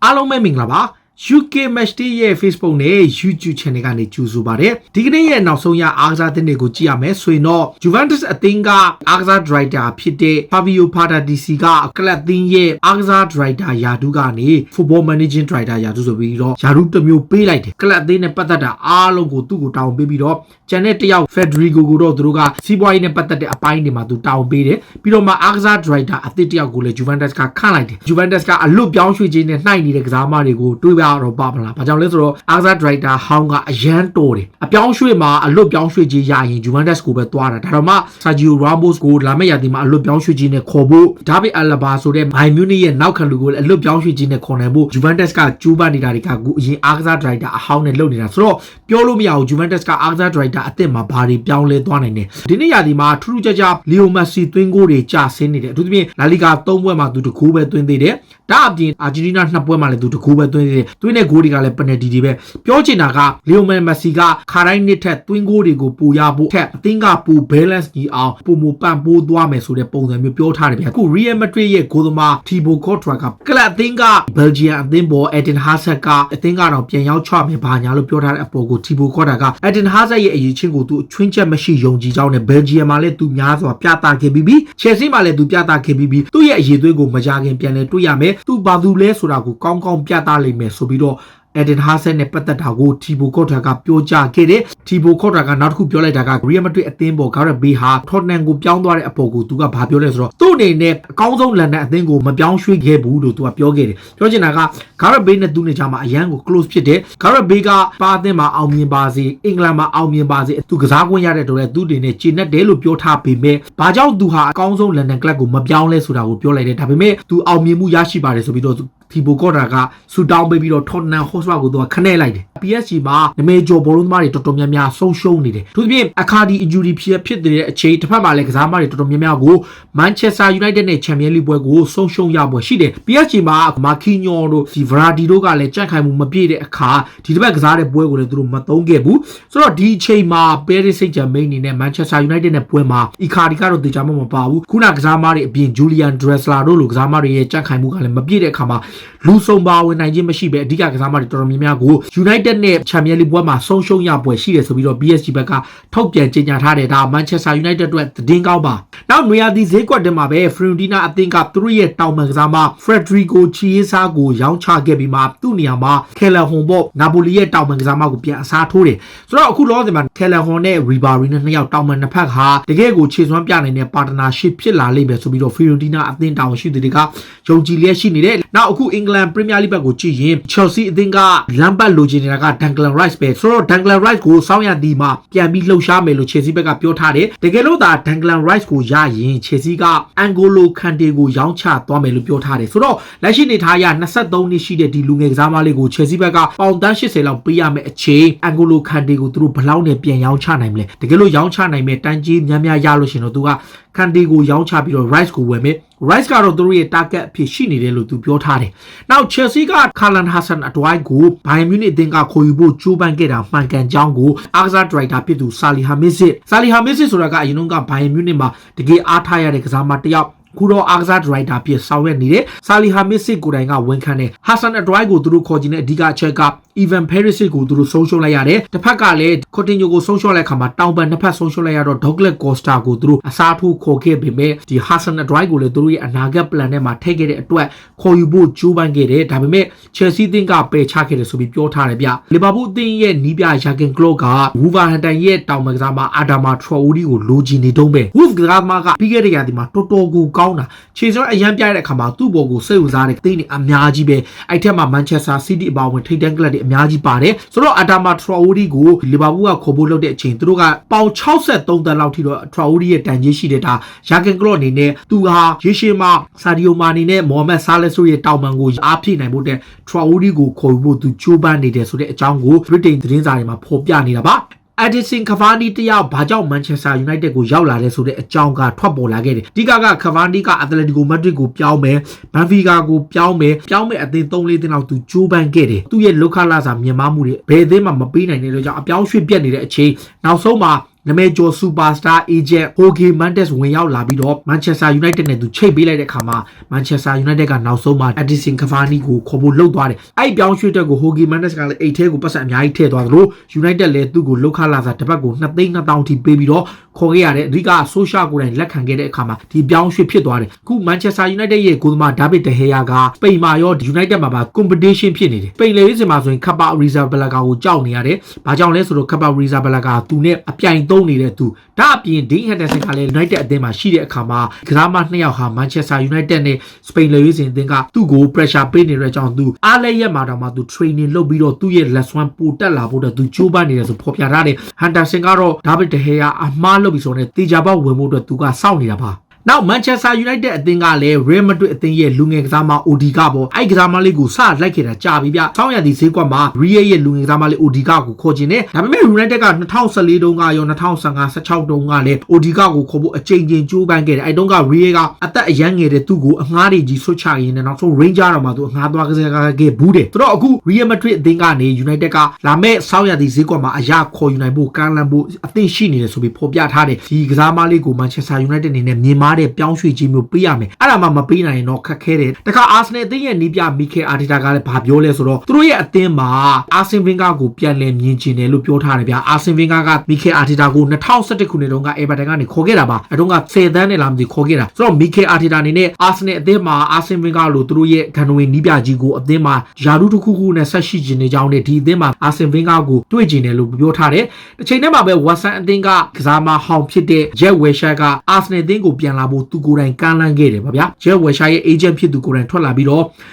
အားလုံးပဲမင်္ဂလာပါ UK Match Day ရဲ့ Facebook နဲ့ YouTube Channel ကနေကြိုဆိုပါရစေဒီကနေ့ရဲ့နောက်ဆုံးရအားကစားသတင်းတွေကိုကြည့်ရမယ်ဆိုရင်တော့ Juventus အသင်းကအားကစား Director ဖြစ်တဲ့ Fabio Paratici က Club အသင်းရဲ့အားကစား Director ရာထူးကနေ Football Managing Director ရာထူးဆိုပြီးတော့ရာထူးတစ်မျိုးပေးလိုက်တယ် Club အသင်းနဲ့ပတ်သက်တာအားလုံးကိုသူ့ကိုတာဝန်ပေးပြီးတော့ကျန်တဲ့တယောက် Federico ကိုတော့သူတို့ကစီးပွားရေးနဲ့ပတ်သက်တဲ့အပိုင်းတွေမှာသူတာဝန်ပေးတယ်ပြီးတော့မှအားကစား Director အသစ်တယောက်ကိုလည်း Juventus ကခန့်လိုက်တယ် Juventus ကအလွတ်ပြောင်းရွှေ့ခြင်းနဲ့နှိုက်နေတဲ့ကစားသမားတွေကိုတွေးပြတော့ပါမလားဘာကြောင့်လဲဆိုတော့အားကစား Director ဟောင်းကအရန်တော်တယ်အပြောင်းရွှေ့မှာအလွတ်ပြောင်းရွှေ့ခြင်းရရင် Juventus ကိုပဲသွားတာဒါတော့မှ Sergio Ramos ကိုလာမယ့်ရာသီမှာအလွတ်ပြောင်းရွှေ့ခြင်းနဲ့ခေါ်ဖို့ David Alaba ဆိုတဲ့ Bayern Munich ရဲ့နောက်ခံလူကိုလည်းအလွတ်ပြောင်းရွှေ့ခြင်းနဲ့ခေါ်နိုင်ဖို့ Juventus ကကြိုးပမ်းနေတာတွေကအခုအရင်အားကစား Director အဟောင်းနဲ့လုပ်နေတာဆိုတော့ပြောလို့မရဘူး Juventus ကအားကစား Director အသစ်မှာဘာတွေပြောင်းလဲသွားနိုင်တယ်ဒီနေ့ရာသီမှာထူးထူးခြားခြား Leo Messi သွင်းဂိုးတွေကျဆင်းနေတယ်အထူးသဖြင့် La Liga 3ပွဲမှာသူတကူပဲသွင်းသေးတယ်ဒါအပြင် Argentina 2ပွဲမှာလည်းသူတကူပဲသွင်းသေးတယ်သွင်းတဲ့ဂိုးတွေကလည်း penalty တွေပဲပြောချင်တာက Leo Messi ကခါတိုင်းနှစ်ထက်သွင်းဂိုးတွေကိုပိုရဖို့ထက်အသင်းကပို balance ကြီးအောင်ပုံမပန့်ပိုးသွားမယ်ဆိုတဲ့ပုံစံမျိုးပြောထားတယ်ဗျအခု Real Madrid ရဲ့ဂိုးသမား Thibaut Courtois ကကလပ်အသင်းက Belgium အသင်းပေါ် Eden Hazard ကအသင်းကတော့ပြန်ရောက်ချမယ်ဘာညာလို့ပြောထားတဲ့အပေါ်ကို Thibaut Courtois က Eden Hazard ရဲ့အရေးချင်းကိုသူချွင်းချက်မရှိယုံကြည်ကြောင်းနဲ့ Belgium မှာလည်းသူများစွာပြသခဲ့ပြီး Chelsea မှာလည်းသူပြသခဲ့ပြီးသူ့ရဲ့အရေးသွေးကိုမကြခင်ပြန်လဲတွေ့ရမယ်သူဘာသူလဲဆိုတာကိုကောင်းကောင်းပြသလိမ့်မယ်ဆိုပြီးတော့Eden Hazard နဲ့ပတ်သက်တာကို Thibaut Courtois ကပြောကြားခဲ့တယ် Thibaut Courtois ကနောက်တစ်ခုပြောလိုက်တာက Real Madrid အသင်းပေါ် Gareth Bale ဟာ Tottenham ကိုပြောင်းသွားတဲ့အပေါ်ကိုသူကဘာပြောလဲဆိုတော့သူ့အနေနဲ့အကောင်းဆုံးလန်ဒန်အသင်းကိုမပြောင်းရွှေ့ခဲ့ဘူးလို့သူကပြောခဲ့တယ်ပြောချင်တာက Gareth Bale နဲ့သူ့နေကြမှာအရန်ကို close ဖြစ်တယ် Gareth Bale ကပါအသင်းမှာအောင်မြင်ပါစေအင်္ဂလန်မှာအောင်မြင်ပါစေသူကစားခွင့်ရတဲ့တော့လေသူ့အနေနဲ့ကျေနပ်တယ်လို့ပြောထားပေမဲ့ဘာကြောင့်သူဟာအကောင်းဆုံးလန်ဒန်ကလပ်ကိုမပြောင်းလဲဆိုတာကိုပြောလိုက်တယ်ဒါပေမဲ့သူအောင်မြင်မှုရရှိပါတယ်ဆိုပြီးတော့Thibaut Courtois ကဆူတောင်းပေးပြီးတော့ Tottenham Hotspur ကိုသူကခနဲ့လိုက်တယ် PSG မှာနမေကျော်ဘောလုံးသမားတွေတော်တော်များများဆုံးရှုံးနေတယ်သူတို့ပြင်အခါဒီ injury ဖြစ်တဲ့အချိန်တစ်ဖက်မှာလည်းကစားသမားတွေတော်တော်များများကို Manchester United နဲ့ Champions League ပွဲကိုဆုံးရှုံးရပွဲရှိတယ် PSG မှာ Marquinhos တို့ဒီ Verratti တို့ကလည်းကြန့်ခိုင်မှုမပြည့်တဲ့အခါဒီတစ်ပတ်ကစားတဲ့ပွဲကိုလည်းသူတို့မသုံးခဲ့ဘူးဆိုတော့ဒီအချိန်မှာ Paris Saint-Germain အနေနဲ့ Manchester United နဲ့ပွဲမှာ Icardi ကတော့တေချာမှမပါဘူးခုနကစားသမားတွေအပြင် Julian Draxler တို့လိုကစားသမားတွေရဲ့ကြန့်ခိုင်မှုကလည်းမပြည့်တဲ့အခါမှာလူဆုံးပါဝင်နိုင်ခြင်းမရှိပဲအဓိကကစားသမားတွေတော်တော်များများကို United နဲ့ Champions League ပွဲမှာဆုံးရှုံးရပွဲရှိတယ်ဆိုပြီးတော့ PSG ဘက်ကထုတ်ပြန်ကြေညာထားတယ်ဒါ Manchester United အတွက်သတင်းကောင်းပါနောက်နွေရာသီဈေးကွက်တင်မှာပဲ Fiorentina အသင်းကသူတို့ရဲ့တောင်ပံကစားသမား Federico Chiesa ကိုရောင်းချခဲ့ပြီးမှသူ့နေရာမှာ Callejon ပေါ့ Napoli ရဲ့တောင်ပံကစားသမားကိုပြန်အစားထိုးတယ်ဆိုတော့အခုလောဆယ်မှာ Callejon နဲ့ Ribery နဲ့နှစ်ယောက်တောင်ပံနှစ်ဖက်ဟာတကယ်ကိုခြေစွမ်းပြနိုင်တဲ့ partnership ဖြစ်လာလိမ့်မယ်ဆိုပြီးတော့ Fiorentina အသင်းတာဝန်ရှိသူတွေကယုံကြည်လျက်ရှိနေတယ်နောက်အခု England Premier League ဘက်ကိုကြည့်ရင် Chelsea အသင်းကလမ်းပတ်လိုချင်နေတာက Declan Rice ပဲဆိုတော့ Declan Rice ကိုစောင်းရသည်မှာပြန်ပြီးလှုပ်ရှားမယ်လို့ Chelsea ဘက်ကပြောထားတယ်တကယ်လို့သာ Declan Rice ကိုရရင် Chelsea က N'Golo Kante ကိုရောင်းချသွားမယ်လို့ပြောထားတယ်ဆိုတော့လက်ရှိနေထားရ23နှစ်ရှိတဲ့ဒီလူငယ်ကစားသမားလေးကို Chelsea ဘက်ကပေါင်တန်း80လောက်ပေးရမယ်အချိန် N'Golo Kante ကိုသူတို့ဘယ်လောက်နဲ့ပြန်ရောင်းချနိုင်မလဲတကယ်လို့ရောင်းချနိုင်မယ်တန်းကြီးများများရလို့ရှင်တော့သူက Kante ကိုရောင်းချပြီးတော့ Rice ကိုဝယ်မယ် Rice ကတော့သူတို့ရဲ့ target အဖြစ်ရှိနေတယ်လို့သူပြောထားတယ်နောက် Chelsea က Carlan Hassan အတွိုင်းကို Bayern Munich အသင်းကခေါ်ယူဖို့ကြိုးပမ်းခဲ့တာမှန်ကန်ကြောင်းကိုအားကစား Director ဖြစ်သူ Salihamidzic ဆိုတာကအရင်က Bayern Munich မှာတကယ်အားထားရတဲ့ကစားသမားတစ်ယောက်ခုတော့အားကစား Director ဖြစ်ဆောင်ရွက်နေတယ် Salihamidzic ကိုယ်တိုင်ကဝန်ခံတယ် Hassan အတွိုင်းကိုသူတို့ခေါ်ချင်တဲ့အဓိကအချက်က Ivan Perisic ကိုသူတို့ဆုံးရှုံးလိုက်ရတယ်တစ်ဖက်ကလည်း Coutinho ကိုဆုံးရှုံးလိုက်ခါမှာတောင်ပံနှစ်ဖက်ဆုံးရှုံးလိုက်ရတော့ Douglas Costa ကိုသူတို့အစားထိုးခေါ်ခဲ့ပေမဲ့ဒီ Hassan အတွိုင်းကိုလည်းသူတို့ရဲ့အနာဂတ် plan ထဲမှာထည့်ခဲ့တဲ့အတွက်ခေါ်ယူဖို့ကြိုးပမ်းခဲ့တယ်ဒါပေမဲ့ Chelsea အသင်းကပယ်ချခဲ့တယ်ဆိုပြီးပြောထားတယ်ဗျ Liverpool အသင်းရဲ့နီးပြ Jurgen Klopp က Wolverhampton ရဲ့တောင်ပံကစားသမား Adama Traore ကိုလိုချင်နေတုံးပဲ Wolves ကစားသမားကပြီးခဲ့တဲ့ရာသီမှာတော်တော်ကိုကောင်းတာခြေစွမ်းအရန်ပြတဲ့အခါမှာသူ့ဘော်ကိုစိတ်ဝင်စားတဲ့သင်းတွေအများကြီးပဲအဲ့ထက်မှာ Manchester City အပါအဝင်ထိပ်တန်းကလပ်တွေအများကြီးပါတယ်ဆိုတော့ Adama Traore ကို Liverpool ကခေါ်ဖို့လုပ်တဲ့အချိန်သူတို့ကပေါင်63တန်းလောက်ထိတော့ Traore ရဲ့တန်ကြီးရှိတဲ့ဒါ Jurgen Klopp အနေနဲ့သူဟာရေရှည်မှာ Sadio Mane နဲ့ Mohamed Salah တို့ရဲ့တောင်ပံကိုအားဖြည့်နိုင်ဖို့တဲ့ Traore ကိုခေါ်ယူဖို့သူကြိုးပမ်းနေတယ်ဆိုတဲ့အကြောင်းကို Britain သတင်းစာတွေမှာဖော်ပြနေတာပါEdinson Cavani တယောက်ဘာကြောင့် Manchester United ကိုရောက်လာလဲဆိုတဲ့အကြောင်းကထွက်ပေါ်လာခဲ့တယ်။ဒီက Cavani က Atletico Madrid ကိုပြောင်းမယ် Benfica ကိုပြောင်းမယ်အသင်း3-4သင်းလောက်သူကြိုးပမ်းခဲ့တယ်။သူ့ရဲ့လောက်ခလာစာမြန်မာမှုတွေဘယ်အသင်းမှမပေးနိုင်တဲ့အတွက်ကြောင့်အပြောင်းရွှေ့ပြတ်နေတဲ့အချိန်နောက်ဆုံးမှာ နာမည်ကျော် superstar agent Jorge Mendes ဝင်ရောက်လာပြီးတော့ Manchester United နဲ့သူချိတ်ပေးလိုက်တဲ့အခါမှာ Manchester United ကနောက်ဆုံးမှာ Edinson Cavani ကိုခေါ်ဖို့လှုပ်သွားတယ်အဲ့ပြောင်းရွှေ့တဲ့ကို Jorge Mendes ကလည်းအိတ်ထဲကိုပတ်စံအများကြီးထည့်သွားသလို United လည်းသူ့ကိုလောက်ခလာစာတစ်ပတ်ကို2,200,000ထိပေးပြီးတော့ခေါ်ခဲ့ရတယ်အဓိက social ကိုယ်တိုင်လက်ခံခဲ့တဲ့အခါမှာဒီပြောင်းရွှေ့ဖြစ်သွားတယ်ခု Manchester United ရဲ့ကိုယ်သမား David De Gea ကစပိန်မှာရော United မှာပါ competition ဖြစ်နေတယ်စပိန်လေရေးစင်မှာဆိုရင် Kepa Arrizabalaga ကိုကြောက်နေရတယ်ဘာကြောင့်လဲဆိုတော့ Kepa Arrizabalaga သူနဲ့အပြိုင်သုံးနေတဲ့သူဒါအပြင် Dean Henderson ကလည်း United အသင်းမှာရှိတဲ့အခါမှာကစားမ2ယောက်ဟာ Manchester United နဲ့စပိန်လေရေးစင်အသင်းကသူ့ကို pressure ပေးနေတဲ့ကြောင့်သူအားလည်းရက်မှာတော့မှသူ training လုပ်ပြီးတော့သူ့ရဲ့ lesson ပိုတက်လာဖို့တော့သူကြိုးပမ်းနေတယ်ဆိုဖော်ပြထားတယ် Henderson ကတော့ David De Gea အမှားလုပ်ပြီးဆိုတော့တေချာပေါက်ဝင်ဖို့အတွက်သူကစောင့်နေတာပါနောက် Manchester United အသင်းကလည်း Real Madrid အသင်းရဲ့လူငယ်ကစားမ Odiga ပေါ့အဲ့ကစားမလေးကိုစလိုက်ခဲ့တာကြာပြီဗျဆောင်းရသည့်ဈေးကွက်မှာ Real ရဲ့လူငယ်ကစားမလေး Odiga ကိုခေါ်ခြင်းနဲ့ဒါပေမဲ့ United က2014တုန်းကရော2015-16တုန်းကလည်း Odiga ကိုခေါ်ဖို့အချိန်ချင်းကြိုးပမ်းခဲ့တယ်အဲ့တုန်းက Real ကအသက်အရန်ငယ်တဲ့သူ့ကိုအငှားတွေကြီးဆွတ်ချရင်းနဲ့နောက်ဆုံး Ranger တော့မှသူအငှားသွားကစားခဲ့ဘူးတယ်ဆိုတော့အခု Real Madrid အသင်းကနေ United ကလာမဲ့ဆောင်းရသည့်ဈေးကွက်မှာအရာခေါ်ယူနိုင်ဖို့ကမ်းလှမ်းဖို့အသင့်ရှိနေတယ်ဆိုပြီးဖော်ပြထားတယ်ဒီကစားမလေးကို Manchester United အနေနဲ့မြင်မာတဲ့ပြောင်းရွှေ့ခြင်းမျိုးပေးရမယ်အဲ့ဒါမှမပေးနိုင်ရင်တော့ခက်ခဲတယ်တခါ Arsenal အသင်းရဲ့နီးပြ Mikel Arteta ကလည်းဗာပြောလဲဆိုတော့သူတို့ရဲ့အသင်းမှာ Arsene Wenger ကိုပြန်လည်မြင်ချင်တယ်လို့ပြောထားတယ်ဗျာ Arsene Wenger က Mikel Arteta ကို2011ခုနှစ်တုန်းက Everton ကနေခေါ်ခဲ့တာပါအဲ့တုန်းက10သန်းနဲ့လာမသိခေါ်ခဲ့တာဆိုတော့ Mikel Arteta အနေနဲ့ Arsenal အသင်းမှာ Arsene Wenger လို့သူတို့ရဲ့ဂန်နဝေနီးပြကြီးကိုအသင်းမှာယာရုတစ်ခုခုနဲ့ဆက်ရှိခြင်းနေကြောင်းနဲ့ဒီအသင်းမှာ Arsene Wenger ကိုတွေ့ကျင်တယ်လို့ပြောထားတယ်တစ်ချိန်တည်းမှာပဲ Watson အသင်းကကစားမဟောင်းဖြစ်တဲ့ Jack Wilshere က Arsenal အသင်းကိုပြန်လာဖို့သူကိုယ်တိုင်ကမ်းလှမ်းခဲ့တယ်ဗျာ Jack Wilshere ရဲ့ agent ဖြစ်သူကိုယ်တိုင်ထွက်လာပြီးတော့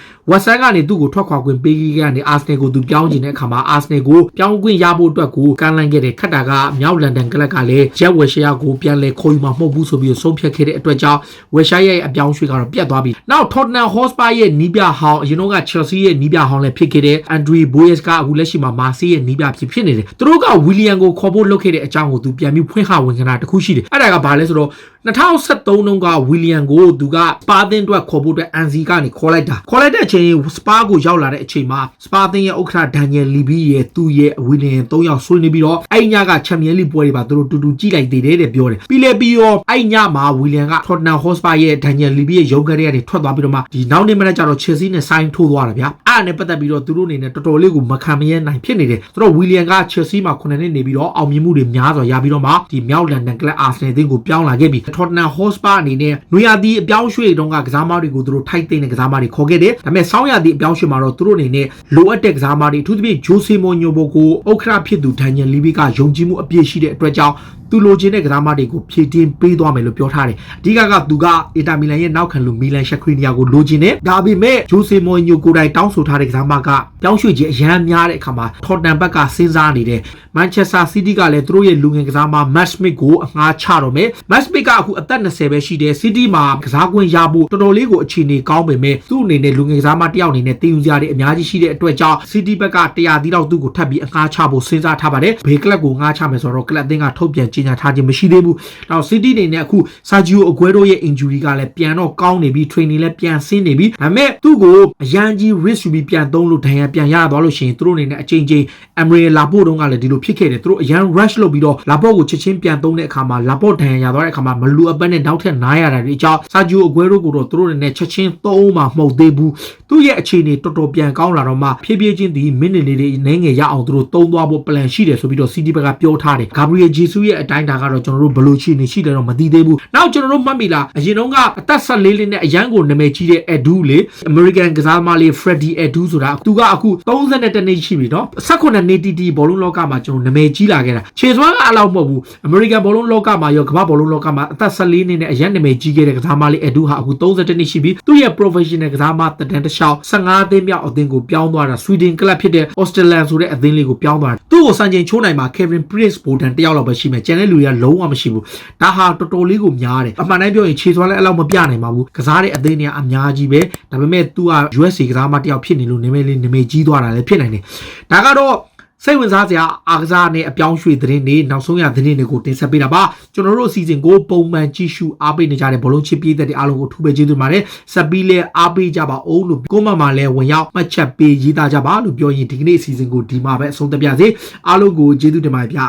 Watson ကနေသူ့ကိုထွက်ခွာခွင့်ပေးခဲ့ကနေ Arsenal ကိုသူပြောင်းကျင်တဲ့အခါမှာ Arsenal ကိုပြောင်းခွင့်ရဖို့အတွက်ကိုကမ်းလှမ်းခဲ့တဲ့ခက်တာကမြောက်လန်ဒန်ကလပ်ကလည်း Jack Wilshere ကိုပြန်လဲခေါ်ယူမှာမဟုတ်ဘူးဆိုပြီးဆုံးဖြတ်ခဲ့တဲ့အတွက်ကြောင့် Wilshere ရဲ့အပြောင်းရွှေ့ကတော့ပြတ်သွားပြီနောက် Tottenham Hotspur ရဲ့နီးပြဟောင်းအရင်က Chelsea ရဲ့နီးပြဟောင်းလည်းဖြစ်ခဲ့တဲ့ Andre Boyes ကအခုလက်ရှိမှာ Marseille ရဲ့နီးပြဖြစ်နေတယ်သူတို့က Willian ကိုခေါ်ဖို့လုပ်ခဲ့တဲ့အကြောင်းကိုသူပြန်ပြီးဖွင့်ခဝင်ခဏတစ်ခုရှိတယ်အဲ့ဒါကဘာလဲဆိုတော့2013တုန်းက Willian ကိုသူက Spa အသင်းအတွက်ခေါ်ဖို့အတွက် Anzi ကနေခေါ်လိုက်တဲ့အချိန် Spa ကိုရောက်လာတဲ့အချိန်မှာ Spa အသင်းရဲ့ဥက္ကဋ္ဌ Daniel Levy ရဲ့သူ့ရဲ့ Willian 3ယောက်ဆွေးနွေးပြီးတော့အဲ့ညက Champions League ပွဲတွေပါသူတို့တူတူကြည့်လိုက်သေးတယ်တဲ့ပြောတယ်ပြီးရောအဲ့ညမှာ Willian က Tottenham Hotspur ရဲ့ Daniel Levy ရဲ့ရုံးခန်းထဲကနေထွက်သွားပြီးတော့မှဒီနောက်နေ့မနေ့ကျတော့ Chelsea နဲ့ sign ထိုးသွားတာဗျာအဲ့ဒါနဲ့ပတ်သက်ပြီးတော့သူတို့အနေနဲ့တော်တော်လေးကိုမခံမရနိုင်ဖြစ်နေတယ်သူတို့ Willian က Chelsea မှာ9နှစ်နေပြီးတော့အောင်မြင်မှုတွေများစွာရပြီးတော့မှဒီမြောက်လန်ဒန်ကလပ် Arsenal အသင်းကိုပြောင်းလာခဲ့ပြီ Tottenham Hotspur အနေနဲ့နွေရာသီအပြောင်းရွှေ့တုန်းကကစားမတွေကိုသူတို့ထိုက်သိမ်းတဲ့ကစားမတွေခေါ်ခဲ့တယ်ဒါပေမဲ့ဆောင်းရာသီအပြောင်းရွှေ့မှာတော့သူတို့အနေနဲ့လိုအပ်တဲ့ကစားမတွေအထူးသဖြင့် Jose Mourinho ကိုဥက္ကဋ္ဌဖြစ်သူ Daniel Levy ကယုံကြည်မှုအပြည့်ရှိတဲ့အတွက်ကြောင့်သူလိုချင်တဲ့ကစားမတွေကိုဖြည့်တင်းပေးသွားမယ်လို့ပြောထားတယ်အဓိကသူက Inter Milan ရဲ့နောက်ခံလူ Milan Skriniar ကိုလိုချင်တယ်ဒါပေမဲ့ Jose Mourinho ကိုယ်တိုင်တောင်းဆိုထားတဲ့ကစားမကပြောင်းရွှေ့ခြင်းအရန်များတဲ့အခါမှာ Tottenham ဘက်ကစဉ်းစားနေတယ် Manchester City ကလည်းသူတို့ရဲ့လူငယ်ကစားမ Matt Smith ကိုအငှားချတော့မယ် Matt Smith ကအခုအသက်20ပဲရှိတယ် City မှာကစားခွင့်ရဖို့တော်တော်လေးကိုအခြေအနေကောင်းပေမဲ့သူ့အနေနဲ့လူငယ်ကစားမတစ်ယောက်အနေနဲ့တင်ယူစရာတွေအများကြီးရှိတဲ့အတွက်ကြောင့် City ဘက်က100သီးတော့သူ့ကိုထပ်ပြီးအငှားချဖို့စဉ်းစားထားပါတယ်ဘေးကလပ်ကိုငှားချမယ်ဆိုတော့ကလပ်အသင်းကထုတ်ပြန်ကြေညာထားခြင်းမရှိသေးဘူးနောက် City အနေနဲ့အခု Sergio Aguero ရဲ့ injury ကလည်းပြန်တော့ကောင်းနေပြီ training လည်းပြန်ဆင်းနေပြီဒါပေမဲ့သူ့ကိုအရန်ကြီး risk ယူပြီးပြန်သုံးလို့ဒဏ်ရာပြန်ရသွားလို့ရှိရင်သူတို့အနေနဲ့အချိန်ချင်း Emre Laporte တုန်းကလည်းဒီလိုဖြစ်ခဲ့တယ်သူတို့အရန် rush လုပ်ပြီးတော့ Laporte ကိုချက်ချင်းပြန်သုံးတဲ့အခါမှာ Laporte ဒဏ်ရာရသွားတဲ့အခါမှာမလူအပ်ပဲနဲ့နောက်ထပ်နားရတာတွေအကြောင်း Sergio Aguero ကိုတော့သူတို့အနေနဲ့ချက်ချင်းသုံးမှမဟုတ်သေးဘူးသူ့ရဲ့အခြေအနေတော်တော်ပြန်ကောင်းလာတော့မှဖြည်းဖြည်းချင်းဒီမိနစ်လေးတွေနည်းငယ်ရအောင်သူတို့သုံးသွားဖို့ plan ရှိတယ်ဆိုပြီးတော့ City ဘက်ကပြောထားတယ် Gabriel Jesus ရဲ့အတိုင်းဒါကတော့ကျွန်တော်တို့ဘယ်လိုရှိနေရှိတယ်တော့မသိသေးဘူးနောက်ကျွန်တော်တို့မှတ်မိလားအရင်တုန်းကအသက်14လေးနဲ့အရန်ကိုနာမည်ကြီးတဲ့ Edu လေ American ကစားသမားလေး Freddie Edu ဆိုတာသူကအခု32နှစ်ရှိပြီနော်18နှစ်တီတီဘောလုံးလောကမှာကျွန်တော်နာမည်ကြီးလာခဲ့တာခြေစွမ်းကအလောက်မဟုတ်ဘူး American ဘောလုံးလောကမှာရောကမ္ဘာဘောလုံးလောကမှာအသက်14နှစ်နဲ့အရန်နာမည်ကြီးခဲ့တဲ့ကစားသမားလေး Edu ဟာအခု32နှစ်ရှိပြီသူ့ရဲ့ professional ကစားသမားတန်တလျှောက်15အသင်းမြောက်အသင်းကိုပြောင်းသွားတာ Sweden club ဖြစ်တဲ့ Österland ဆိုတဲ့အသင်းလေးကိုပြောင်းသွားတာသူ့ကိုစံချိန်ချိုးနိုင်မှာ Kevin Prince Boateng တယောက်လောက်ပဲရှိမယ်ကျန်တဲ့လူတွေကလုံးဝမရှိဘူးဒါဟာတော်တော်လေးကိုများတယ်အမှန်တိုင်းပြောရင်ခြေစွမ်းလည်းအဲ့လောက်မပြနိုင်ပါဘူးကစားတဲ့အသင်းတွေကအများကြီးပဲဒါပေမဲ့သူက USA ကစားမတယောက်ဖြစ်နေလို့နာမည်ကြီးသွားတာလည်းဖြစ်နိုင်တယ်ဒါကတော့စိတ်ဝင်စားစရာအားကစားနဲ့အပြောင်းရွှေ့သတင်းတွေနောက်ဆုံးရသတင်းတွေကိုတင်ဆက်ပေးတာပါကျွန်တော်တို့အစီအစဉ်ကိုပုံမှန်ကြည့်ရှုအားပေးနေကြတဲ့ဘောလုံးချစ်ပြည်သက်တွေအားလုံးကိုထူးပဲကျေးဇူးတင်ပါတယ်ဆက်ပြီးလဲအားပေးကြပါအောင်လို့ကိုမမှာလဲဝင်ရောက်မှတ်ချက်ပေးရေးသားကြပါလို့ပြောရင်ဒီကနေ့အစီအစဉ်ကိုဒီမှာပဲအဆုံးသတ်ပြစေအားလုံးကိုကျေးဇူးတင်ပါတယ်ဗျ